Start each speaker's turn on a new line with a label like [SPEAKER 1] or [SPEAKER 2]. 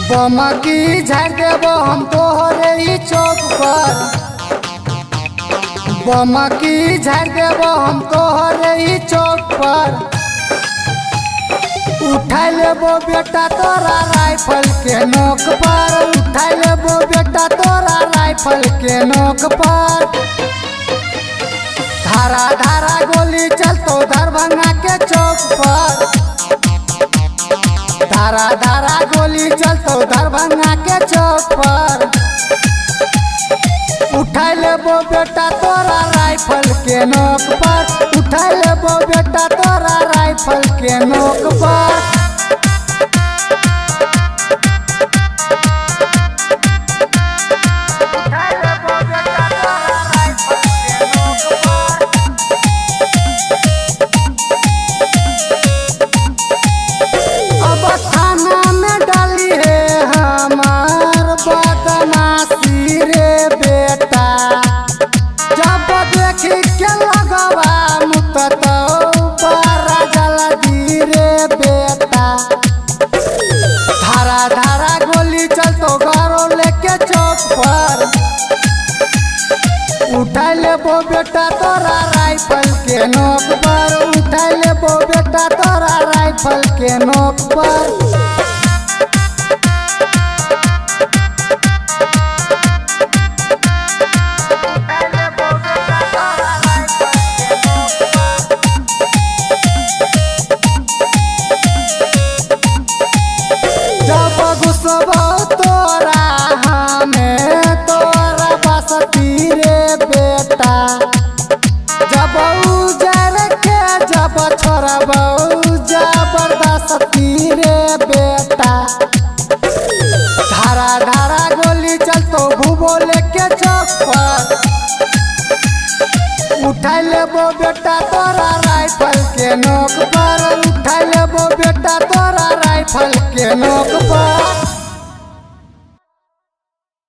[SPEAKER 1] बम की झाड़ देबो हम तोहरे ही चौक पर। बम की झाड़ देबो हम तोहरे ही चौक पर। उठा लेबो बेटा तोरा राइफल के नोक पर। उठा लेबो बेटा तोरा राइफल के नोक पर। धारा धारा गोली चलतो दरभंगा के चौक पर। धारा धारा गोली चलतो दरभंगा के चौक पर। उठा लेबो बेटा तोरा राइफल के नोक पर। उठा लेबो बेटा तोरा राइफल के नोक पर। धारा धारा गोली चलतो गारो लेके चौक पर। उठा लेबो बेटा तोरा राइफल के नोक पर। उठा लेबो बेटा तोरा राइफल के नोक पर। तोरा हमें तोरा बसती रे बेटा। जब उजर के जब छोड़ब जबरदस्ती रे बेटा। धारा धारा गोली चलतो भूगोल के चौक पर। उठा लेबो बेटा तोरा राइफल के नोक पर। उठा लेबो बेटा तोरा राइफल के नोक पर।